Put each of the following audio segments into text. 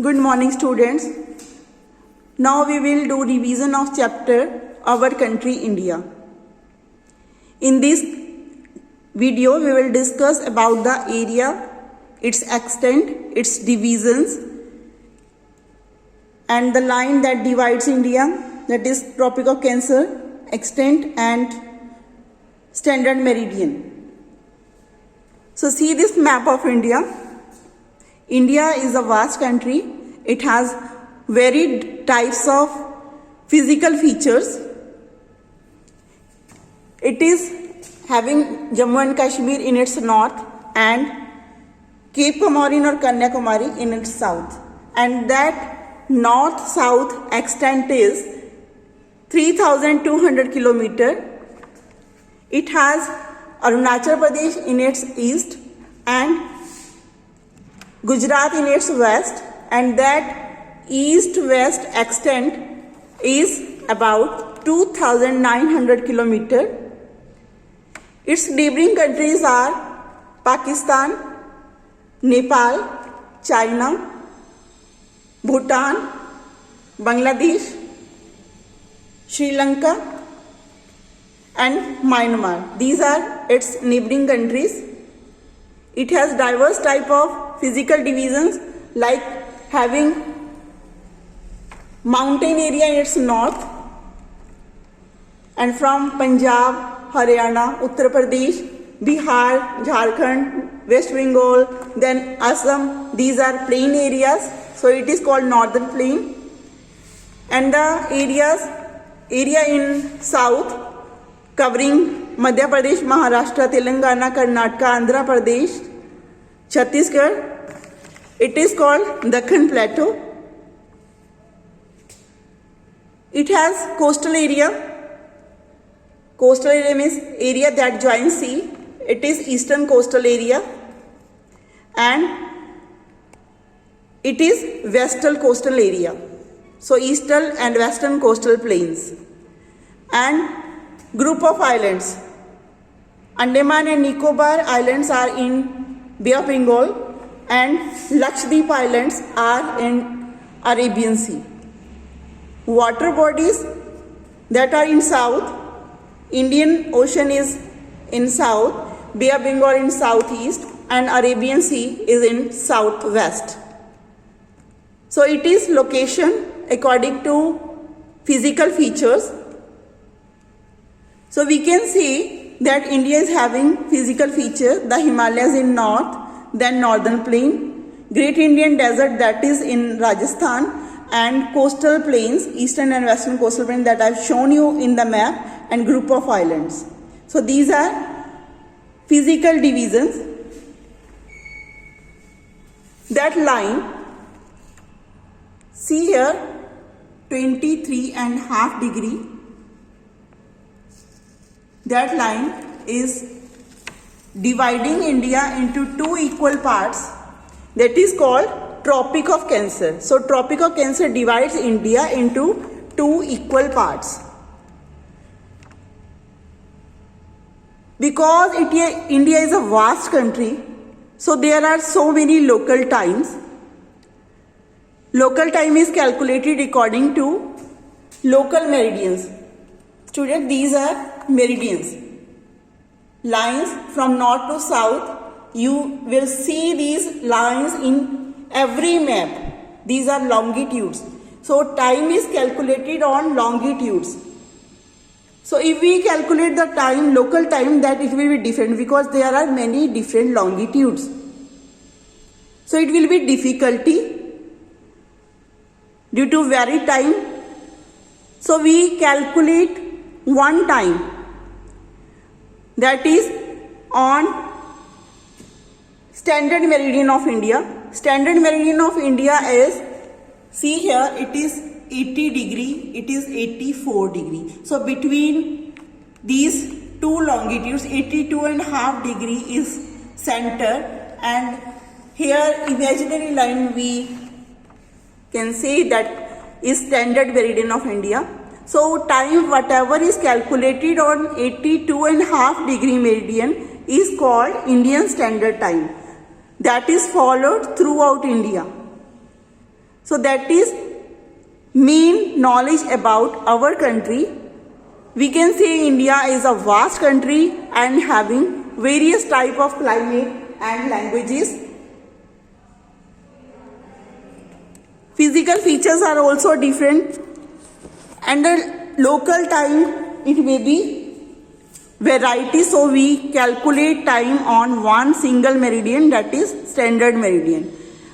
Good morning, students. Now we will do revision of chapter Our Country India. In this video, we will discuss about the area, its extent, its divisions, and the line that divides India, that is Tropic of Cancer, extent and standard meridian. So see this map of India. India is a vast country. It has varied types of physical features. It is having Jammu and Kashmir in its north and Cape Comorin or Kanyakumari in its south. And that north-south extent is 3,200 kilometers. It has Arunachal Pradesh in its east and Gujarat in its west, and that east-west extent is about 2,900 kilometers. Its neighboring countries are Pakistan, Nepal, China, Bhutan, Bangladesh, Sri Lanka, and Myanmar. These are its neighboring countries. It has diverse type of physical divisions like having mountain area in its north, and from Punjab, Haryana, Uttar Pradesh, Bihar, Jharkhand, West Bengal, then Assam, these are plain areas, so it is called northern plain. And the area in south covering Madhya Pradesh, Maharashtra, Telangana, Karnataka, Andhra Pradesh, Chhattisgarh, it is called Dakhan Plateau. It has coastal area. Coastal area means area that joins sea. It is eastern coastal area. And it is western coastal area. So eastern and western coastal plains. And group of islands. Andaman and Nicobar Islands are in Bay of Bengal and Lakshadweep Islands are in Arabian Sea. Water bodies that are in south, Indian Ocean is in south, Bay of Bengal in southeast, and Arabian Sea is in southwest. So it is location according to physical features. So we can see that India is having physical features, the Himalayas in north, then northern plain, Great Indian Desert that is in Rajasthan, and coastal plains, eastern and western coastal plains that I have shown you in the map, and group of islands. So these are physical divisions. That line, see here, 23.5 degree. That line is dividing India into two equal parts. That is called Tropic of Cancer. So Tropic of Cancer divides India into two equal parts. Because India is a vast country, so there are so many local times. Local time is calculated according to local meridians. Students, these are meridians. Lines from north to south. You will see these lines in every map. These are longitudes. So time is calculated on longitudes. So if we calculate the time, local time, that it will be different because there are many different longitudes. So it will be difficulty due to varied time. So we calculate one time, that is on standard meridian of India. Standard meridian of India is, see here, it is 80 degree, it is 84 degree. So between these two longitudes, 82.5 degree is center, and here imaginary line we can say that is standard meridian of India. So time whatever is calculated on 82.5 degree meridian is called Indian Standard Time. That is followed throughout India. So that is main knowledge about our country. We can say India is a vast country and having various type of climate and languages. Physical features are also different, and the local time it may be variety, so we calculate time on one single meridian, that is standard meridian.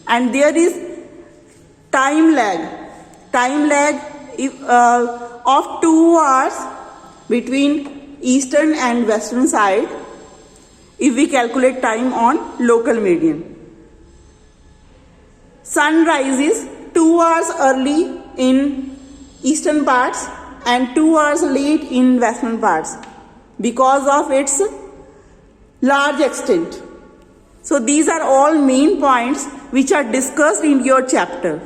And there is time lag of 2 hours between eastern and western side if we calculate time on local meridian. Sun rises 2 hours early in eastern parts and 2 hours late in western parts because of its large extent. So these are all main points which are discussed in your chapter.